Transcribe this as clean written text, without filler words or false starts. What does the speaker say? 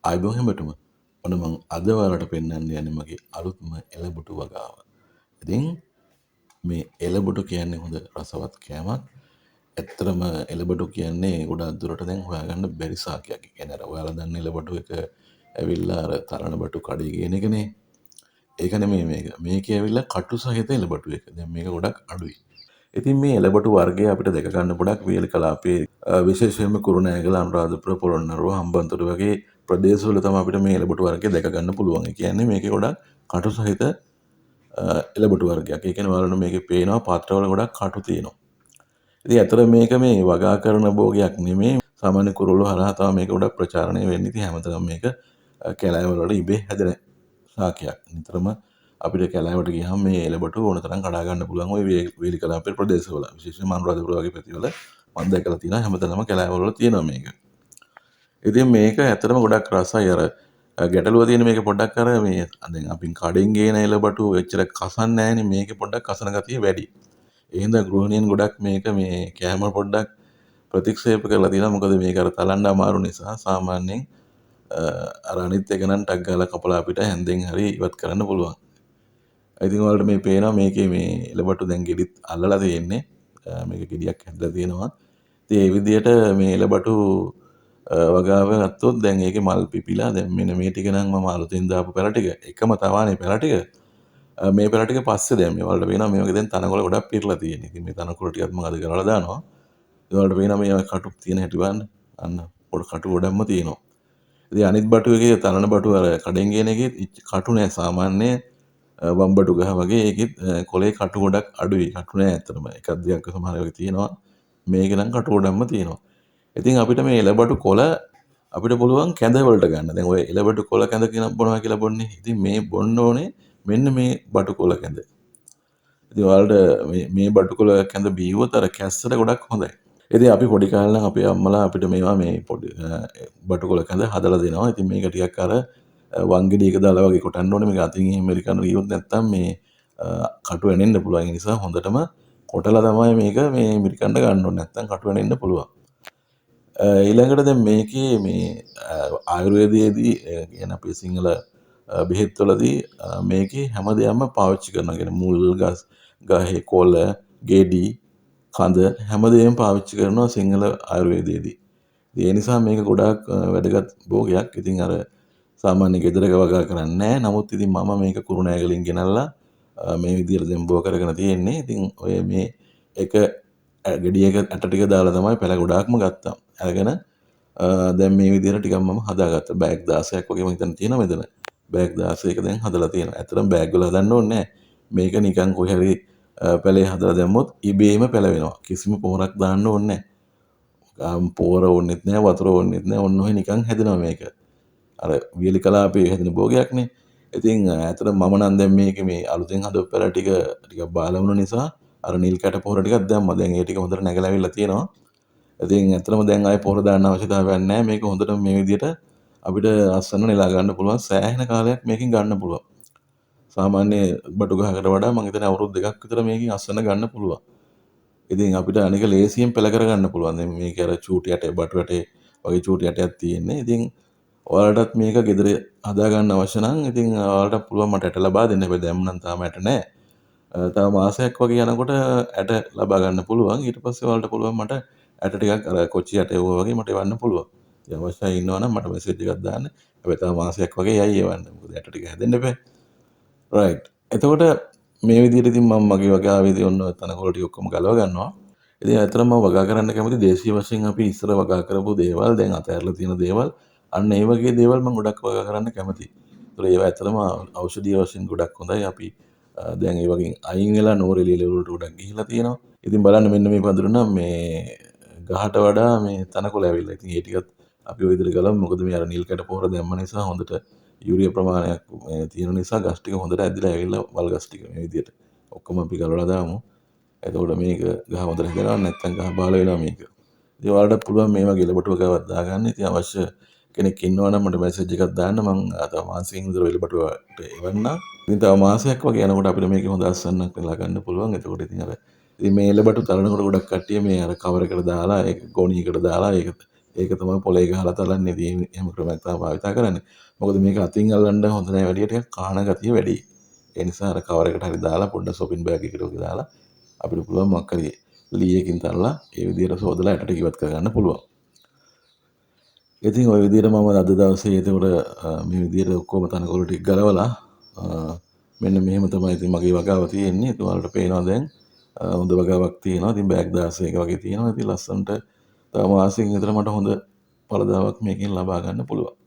ආයිබෝන් හැමෝටම. ඔන්න මං අද ඔයාලට පෙන්වන්න යන්නේ මගේ අලුත්ම එළබුටු වගාව. ඉතින් මේ එළබුටු කියන්නේ හොඳ රසවත් කෑමක්. ඇත්තටම එළබටු කියන්නේ ගොඩක් දුරට දැන් හොයාගන්න බැරි සාකයක්. ඒ කියන්නේ අර ඔයාලා දන්න එළබටු එක ඇවිල්ලා අර තරණ බටු කඩේ ගේන එකනේ. ඒක නෙමෙයි මේක. මේකේ ඇවිල්ලා කටු සහිත එළබටු එක. දැන් මේක ගොඩක් අඩුයි. ඉතින් මේ එළබටු වර්ගය අපිට දැක ගන්න ගොඩක් වේල කලාපයේ විශේෂයෙන්ම කුරුණෑගල, අනුරාධපුර, පොළොන්නරුව, හම්බන්තොට වගේ ප්‍රදේශවල තමයි අපිට මේ එළබටු වර්ගය දැක ගන්න පුළුවන්. ඒ කියන්නේ මේකේ ගොඩක් කටු සහිත එළබටු වර්ගයක්. ඒ කියන්නේ ඔයාලට මේකේ පේනවා පාත්‍රවල ගොඩක් කටු තියෙනවා. ඉතින් ඇත්තට මේක මේ වගා කරන භෝගයක් නෙමෙයි. සාමාන්‍ය කුරුල්ලෝ හරහා තමයි මේක ගොඩක් ප්‍රචාරණය වෙන්නේ. ඉතින් හැමතැනම මේක කැලෑවල වල ඉබේ හැදෙන ශාකයක්. නිතරම අපිට කැලෑවට ගියහම මේ එළබටු ඕන තරම් කඩා ගන්න පුළුවන් ওই වේලි කලාපේ ප්‍රදේශවල. විශේෂයෙන්ම අනුරාධපුර වගේ පැතිවල මම දැකලා තියෙනවා හැමතැනම කැලෑවල වල තියෙනවා මේක. ඉතින් මේක ඇත්තටම ගොඩක් රසයි. අර ගැටලුව තියෙන මේක පොඩ්ඩක් අර මේ දැන් අපි කඩෙන් ගේන එළබටු එච්චර කසන්නේ නැහැනේ. මේකේ පොඩ්ඩක් කසන ගතිය වැඩි. ඒ හින්දා ගෘහිණීන් ගොඩක් මේක මේ කෑම පොඩ්ඩක් ප්‍රතික්ෂේප කරලා තියෙනවා. මොකද මේක අර තලන්න අමාරු නිසා සාමාන්‍යයෙන් අර අනිත් එක නම් ටක් ගාලා කපලා අපිට හැන්දෙන් හරි ඉවත් කරන්න පුළුවන්. ඉතින් ඔයාලට මේ පේනවා මේකේ මේ එළබටු දැන් ගෙඩිත් අල්ලලා තියෙන්නේ. මේක ගෙඩියක් හැදලා තියෙනවා. ඉතින් ඒ විදිහට මේ එළබටු වගාව ගත්තොත් දැන් ඒකේ මල් පිපිලා දැන් මෙන්න මේ ටික නම් මම අලුතෙන් දාපු පැල ටික. එකම තවානේ පැල ටික. මේ පැල ටික පස්සේ දැන් මේ වලට පේනවා මේ වගේ දැන් තනකොළ ගොඩක් පිරලා තියෙනවා. ඉතින් මේ තනකොළ ටිකත් මම අද කරලා දානවා. ඒ වලට පේනවා මේ කටු තියෙන හැටි බලන්න. අන්න පොඩ කටු ගොඩක්ම තියෙනවා. ඉතින් අනිත් බටු එකේ තනන බටු අර කඩෙන් ගේන එකේ කටු නෑ සාමාන්‍ය වම්බටු ගහ වගේ ඒකෙත් කොලේ කටු ගොඩක් අඩුයි. කටු නෑ ඇත්තටම. එකක් දෙකක් සමහර වෙලාවට තියෙනවා. මේකේ නම් කටු ගොඩක්ම තියෙනවා. ඉතින් අපිට මේ එළබටු කොළ අපිට පුළුවන් කැඳ වලට ගන්න. දැන් ඔය එළබටු කොළ කැඳ කියන බොනවා කියලා බොන්නේ. ඉතින් මේ බොන්න ඕනේ මෙන්න මේ බටු කොළ කැඳ. ඉතින් ඔයාලට මේ බටු කොළ කැඳ බීව්වොත් අර කැස්සට ගොඩක් හොඳයි. ඉතින් අපි පොඩි කාලේ නම් අපේ අම්මලා අපිට මේවා මේ පොඩි බටු කොළ කැඳ හදලා දෙනවා. ඉතින් මේක ටිකක් අර වංගෙඩියක දාලා වගේ කොටන්න ඕනේ. මේක අතින් එහෙම මෙරිකන්න ගියොත් නැත්තම් මේ කටු වෙනෙන්න පුළුවන්. ඒ නිසා හොඳටම කොටලා තමයි මේක මේ මිරිකන්න ගන්න ඕනේ. නැත්තම් කටු වෙනෙන්න පුළුවන්. ඊළඟට දැන් මේකේ මේ ආයුර්වේදයේදී කියන අපේ සිංහල බෙහෙත්වලදී මේකේ හැම දෙයක්ම පාවිච්චි කරනවා. කියන්නේ මුල් ගස්, ගහේ කොළ, ගෙඩි, කඳ හැම දෙයක්ම පාවිච්චි කරනවා සිංහල ආයුර්වේදයේදී. ඒ නිසා මේක ගොඩාක් වැදගත් භෝගයක්. ඉතින් අර සාමාන්‍ය ගෙදරක වගා කරන්නේ නැහැ. නමුත් ඉතින් මම මේක කුරුණෑගලින් ගෙනල්ලා මේ විදිහට දැන් බෝ කරගෙන තියෙන්නේ. ඉතින් ඔය මේ එක ගෙඩියක ඇට ටික දාලා තමයි පැල ගොඩාක්ම ගත්තා. අරගෙන දැන් මේ විදිහට ටිකක් මම හදාගත්තා. බෑග් 16ක් වගේ මම හිතන තියෙනවා මෙතන. බෑග් 16ක දැන් හදලා තියෙනවා. ඇත්තටම බෑග් වල හදන්න ඕනේ නැහැ. මේක නිකන් කොහේ හරි පැලේ හදලා දැම්මොත් ඉබේම පැලවෙනවා. කිසිම පොහොරක් දාන්න ඕනේ නැහැ. පොහොර ඕනෙත් නැහැ, වතුර ඕනෙත් නැහැ. ඔන්න ඔය නිකන් හැදෙනවා මේක. අර වියලි කලාපේ හැදෙන භෝගයක්නේ. ඉතින් ඇත්තට මම නම් දැන් මේකේ මේ අලුතෙන් හදපු පැල ටික බාල වුණ නිසා අර නිල් කැට පොහොර ටිකක් දැම්මා. දැන් ඒ ටික හොඳට නැගලා ඇවිල්ලා තියෙනවා. ඉතින් ඇත්තටම දැන් ආයේ පොහොර දාන්න අවශ්‍යතාවයක් නැහැ. මේක හොඳට මේ විදිහට අපිට අස්වැන්න නෙලා ගන්න පුළුවන්. සෑහෙන කාලයක් මේකෙන් ගන්න පුළුවන්. සාමාන්‍ය බටු ගහකට වඩා මම හිතන්නේ අවුරුදු 2ක් විතර මේකෙන් අස්වැන්න ගන්න පුළුවන්. ඉතින් අපිට අනික ලේසියෙන් පෙළ කරගන්න පුළුවන්. දැන් මේක අර චූටි යටේ බටු යටේ වගේ චූටි යටයක් තියෙන්නේ. ඉතින් ඔයාලටත් මේක ගෙදර හදා ගන්න අවශ්‍ය නම් ඉතින් ඔයාලට පුළුවන් මට ඇට ලබා දෙන්න. හැබැයි දැන් නම් තාම ඇට නැහැ. තව මාසයක් වගේ යනකොට ඇට ලබා ගන්න පුළුවන්. ඊට පස්සේ ඔයාලට පුළුවන් මට ඇට ටිකක් අර කොච්චි ඇට ඒවා වගේ මට එවන්න පුළුවන්. ඉතින් අවශ්‍යයි ඉන්නවනම් මට මෙසේජ් එකක් දාන්න. හැබැයි තව මාසයක් වගේ යයි එවන්න. මොකද ඇට ටික හැදෙන්න බෑ. රයිට්. එතකොට මේ විදිහට ඉතින් මම මගේ වගාවේදී ඔන්න තනකොළ ටික ඔක්කොම ගලව ගන්නවා. ඉතින් ඇත්තටම මම වගා කරන්න කැමති දේශීය වශයෙන් අපි ඉස්සර වගා කරපු දේවල් දැන් අතහැරලා තියෙන දේවල් අන්න ඒ වගේ දේවල් මම ගොඩක් වගා කරන්න කැමතියි. ඒතර ඒවා ඇත්තටම ඖෂධීය වශයෙන් ගොඩක් හොඳයි. අපි දැන් ඒ වගේ අයින් වෙලා නෝරෙලිය ලෙවල් වලට ගොඩක් ගිහිලා තියෙනවා. ඉතින් බලන්න මෙන්න මේ පඳුර නම් මේ ගහට වඩා මේ තනකොළ ඇවිල්ලා. ඉතින් ඒ ටිකත් අපි ඔය විදිහට ගලමු. මොකද මේ අර නිල් කැට පොහොර දැම්ම නිසා හොඳට යූරියා ප්‍රමාණයක් තියෙන නිසා ගස් ටික හොඳට ඇදිලා ඇවිල්ලා වල් ගස් ටික මේ විදිහට ඔක්කොම අපි ගලවලා දාමු. එතකොට මේක ගහ හොඳට හැදෙනවා නැත්නම් ගහ බාල වෙනවා මේක. ඉතින් ඔයාලට පුළුවන් මේ වගේ එළබටු වගාවක් දාගන්න. ඉතින් අවශ්‍ය කෙනෙක් ඉන්නවා නම් මට මෙසේජ් එකක් දාන්න. මම තව මාසෙකින් විතර එළබටුවට එවන්නම්. ඉතින් තව මාසයක් වගේ යනකොට අපිට මේකේ හොඳ අස්වැන්නක් වෙලා ගන්න පුළුවන්. එතකොට ඉතින් අර ඉතින් මේ එළබටු තරනකොට ගොඩක් කට්ටිය මේ අර කවර් එකට දාලා ඒක ගෝණියකට දාලා ඒක ඒක තමයි පොලේ ගහලා තලන්නේ. ඉතින් එහෙම ක්‍රමයක් තමයි භාවිතා කරන්නේ. මොකද මේක අතින් අල්ලන්න හොඳ නැහැ වැඩියට ටිකක් කාණ ගතිය වැඩි. ඒ නිසා අර කවර් එකට හරි දාලා පොඩ්ඩක් shopping bag එකකට වගේ දාලා අපිට පුළුවන් මොකක් හරි ලී එකකින් තල්ලා ඒ විදිහට සෝදලා යටට ඉවත් කරගන්න පුළුවන්. ඉතින් ওই විදිහට මම අද දවසේ එතකොට මේ විදිහට ඔක්කොම තනකොළ ටික ගලවලා මෙන්න මෙහෙම තමයි ඉතින් මගේ වගාව තියෙන්නේ. ඉතින් ඔයාලට පේනවා දැන් හොඳ වගාවක් තියෙනවා. ඉතින් බෑග් 16ක වගේ තියෙනවා. ඉතින් ලස්සනට තව මාසෙකින් විතර මට හොඳ පළදාවක් මේකෙන් ලබා ගන්න පුළුවන්.